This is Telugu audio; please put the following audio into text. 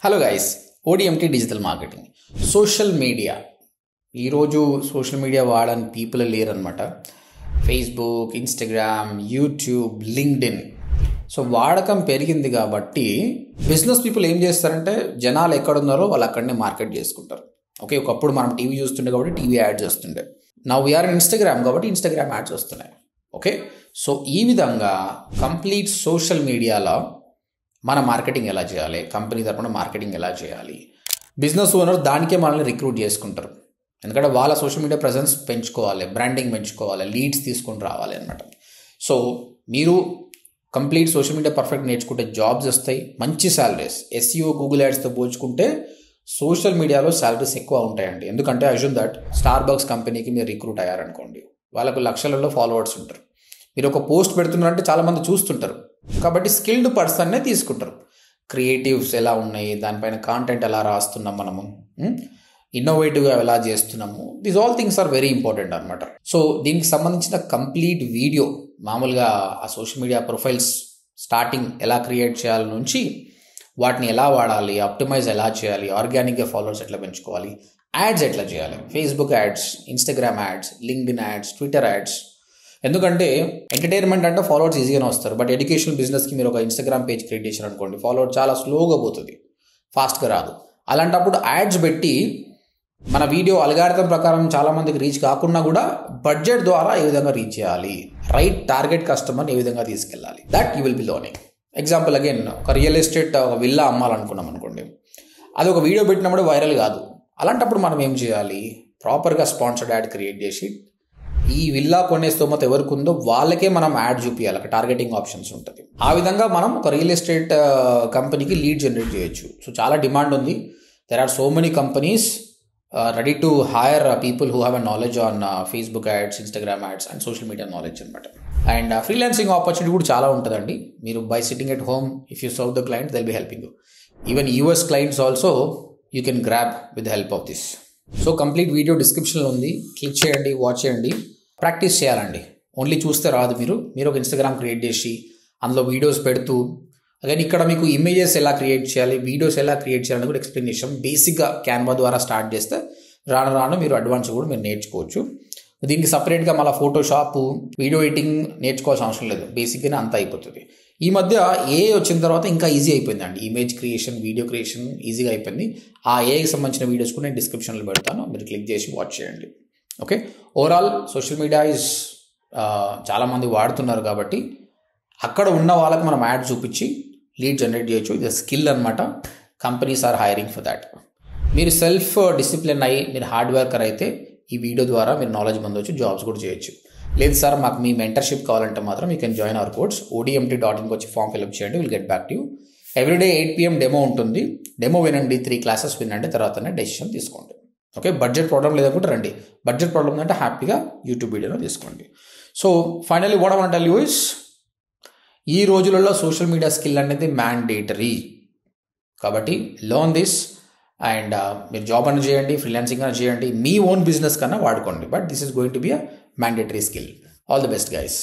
Hello guys, ODMT digital marketing. Social media ఈరోజు సోషల్ మీడియా వాడని పీపుల్ లేరనమాట. Facebook, Instagram, YouTube, LinkedIn. So వాడకం పెరిగింది కాబట్టి బిజినెస్ పీపుల్ ఏం చేస్తారంటే జనాలు ఎక్కడున్నారో వాళ్ళు అక్కడనే మార్కెట్ చేసుకుంటారు. ఓకే, ఒకప్పుడు మనం టీవీ చూస్తుండే కాబట్టి టీవీ యాడ్స్ వస్తుండే. నౌ వీఆర్ ఇన్స్టాగ్రామ్ కాబట్టి ఇన్స్టాగ్రామ్ యాడ్స్ వస్తున్నాయి. ఓకే, సో ఈ విధంగా కంప్లీట్ సోషల్ మీడియాలో మన మార్కెటింగ్ ఎలా చేయాలి, కంపెనీ తరపున మార్కెటింగ్ ఎలా చేయాలి, బిజినెస్ ఓనర్ దానికే మనల్ని రిక్రూట్ చేసుకుంటారు. ఎందుకంటే వాళ్ళ సోషల్ మీడియా ప్రెజెన్స్ పెంచుకోవాలి, బ్రాండింగ్ పెంచుకోవాలి, లీడ్స్ తీసుకొని రావాలి అనమాట. సో మీరు కంప్లీట్ సోషల్ మీడియా పర్ఫెక్ట్ నేర్చుకుంటే జాబ్స్ వస్తాయి, మంచి శాలరీస్. ఎస్ఈఓ, గూగుల్ యాడ్స్తో పోల్చుకుంటే సోషల్ మీడియాలో శాలరీస్ ఎక్కువ ఉంటాయండి. ఎందుకంటే అజ్యూమ్ దట్ స్టార్ బక్స్ కంపెనీకి మీరు రిక్రూట్ అయ్యారనుకోండి, వాళ్ళకు లక్షలలో ఫాలోవర్స్ ఉంటారు. మీరు ఒక పోస్ట్ పెడుతున్నారంటే చాలామంది చూస్తుంటారు కాబట్టి స్కిల్డ్ పర్సన్నే తీసుకుంటారు. క్రియేటివ్స్ ఎలా ఉన్నాయి, దానిపైన కాంటెంట్ ఎలా రాస్తున్నాం, మనము ఇన్నోవేటివ్గా ఎలా చేస్తున్నాము, these all things are very important అనమాట. సో దీనికి సంబంధించిన కంప్లీట్ వీడియో, మామూలుగా ఆ సోషల్ మీడియా ప్రొఫైల్స్ స్టార్టింగ్ ఎలా క్రియేట్ చేయాలి నుంచి వాటిని ఎలా వాడాలి, ఆప్టిమైజ్ ఎలా చేయాలి, ఆర్గానిక్గా ఫాలోవర్స్ ఎట్లా పెంచుకోవాలి, యాడ్స్ ఎట్లా చేయాలి, Facebook ads, Instagram ads, LinkedIn ads, Twitter ads. ఎందుకంటే ఎంటర్టైన్మెంట్ అంటే ఫాలోవర్స్ ఈజీగానే వస్తారు, బట్ ఎడ్యుకేషనల్ బిజినెస్కి మీరు ఒక ఇన్స్టాగ్రామ్ పేజ్ క్రియేట్ చేశారు అనుకోండి, ఫాలోవర్ చాలా స్లోగా పోతుంది, ఫాస్ట్గా రాదు. అలాంటప్పుడు యాడ్స్ పెట్టి మన వీడియో అల్గారిథం ప్రకారం చాలామందికి రీచ్ కాకుండా కూడా బడ్జెట్ ద్వారా ఏ విధంగా రీచ్ చేయాలి, రైట్ టార్గెట్ కస్టమర్ని ఏ విధంగా తీసుకెళ్ళాలి, that you will be learning. Example again, ఒక రియల్ ఎస్టేట్ ఒక విల్లా అమ్మాలనుకున్నాం అనుకోండి, అది ఒక వీడియో పెట్టినప్పుడు వైరల్ కాదు. అలాంటప్పుడు మనం ఏం చేయాలి, ప్రాపర్గా స్పాన్సర్డ్ యాడ్ క్రియేట్ చేసి ఈ విల్లా కొనే స్తోమత ఎవరికి ఉందో వాళ్ళకే మనం యాడ్ చూపించాలి, అక్కడ టార్గెటింగ్ ఆప్షన్స్ ఉంటుంది. ఆ విధంగా మనం ఒక రియల్ ఎస్టేట్ కంపెనీకి లీడ్ జనరేట్ చేయొచ్చు. సో చాలా డిమాండ్ ఉంది. There are so many companies ready to hire people who have a knowledge on Facebook ads, Instagram ads and social media knowledge అనమాట. అండ్ ఫ్రీలాన్సింగ్ ఆపర్చునిటీ కూడా చాలా ఉంటుందండి. మీరు by sitting at home, if you serve the client, they'll be helping you. Even US clients also you can grab with the help of this. So complete video డిస్క్రిప్షన్లో ఉంది, క్లిక్ చేయండి, వాచ్ చేయండి, ప్రాక్టీస్ చేయాలండి. ఓన్లీ చూస్తే రాదు. మీరు ఒక ఇన్స్టాగ్రామ్ క్రియేట్ చేసి అందులో వీడియోస్ పెడుతూ, అగైన్ ఇక్కడ మీకు ఇమేజెస్ ఎలా క్రియేట్ చేయాలి, వీడియోస్ ఎలా క్రియేట్ చేయాలని కూడా ఎక్స్ప్లెనేషన్ బేసిక్గా క్యాన్వా ద్వారా స్టార్ట్ చేస్తే రాను రాను మీరు అడ్వాన్స్ కూడా మీరు నేర్చుకోవచ్చు. దీనికి సపరేట్గా మళ్ళీ ఫోటోషాప్, వీడియో ఎడిటింగ్ నేర్చుకోవాల్సిన అవసరం లేదు, బేసిక్గానే అంతా అయిపోతుంది. ఈ మధ్య ఏఐ వచ్చిన తర్వాత ఇంకా ఈజీ అయిపోయిందండి. ఇమేజ్ క్రియేషన్, వీడియో క్రియేషన్ ఈజీగా అయిపోయింది. ఆ ఏఐకి సంబంధించిన వీడియోస్ కూడా నేను డిస్క్రిప్షన్లో పెడతాను, మీరు క్లిక్ చేసి వాచ్ చేయండి. Okay, overall social media is చాలామంది వాడుతున్నారు కాబట్టి అక్కడ ఉన్న వాళ్ళకి మనం యాడ్ చూపించి లీడ్ జనరేట్ చేయొచ్చు. ఇది స్కిల్ అనమాట. Companies are hiring for that. మీరు సెల్ఫ్ డిసిప్లిన్ అయ్యి మీరు హార్డ్ వర్కర్ అయితే ఈ వీడియో ద్వారా మీరు నాలెడ్జ్ పొందవచ్చు, జాబ్స్ కూడా చేయొచ్చు. లేదు సార్ మాకు మీ మెంటర్షిప్ కావాలంటే మాత్రం you can join our course. ODMT.inకి వచ్చి ఫామ్ ఫిల్అప్ చేయండి, will get back to you. Everyday 8 PM demo ఉంటుంది. డెమో వినండి, 3 క్లాసెస్ వినండి, తర్వాతనే డెసిషన్ తీసుకోండి. ఓకే, బడ్జెట్ ప్రాబ్లం లేదనుకుంటే రండి. బడ్జెట్ ప్రాబ్లం అంటే హ్యాపీగా యూట్యూబ్ వీడియోలో తీసుకోండి. So finally what I want to tell you is, ఈ రోజులలో సోషల్ మీడియా స్కిల్ అనేది మ్యాండేటరీ కాబట్టి లర్న్ దిస్. అండ్ మీరు జాబ్ అన్న చేయండి, ఫ్రీలాన్సింగ్ అన్న చేయండి, మీ ఓన్ బిజినెస్ కన్నా వాడుకోండి, but this is going to be a mandatory skill. All the best guys.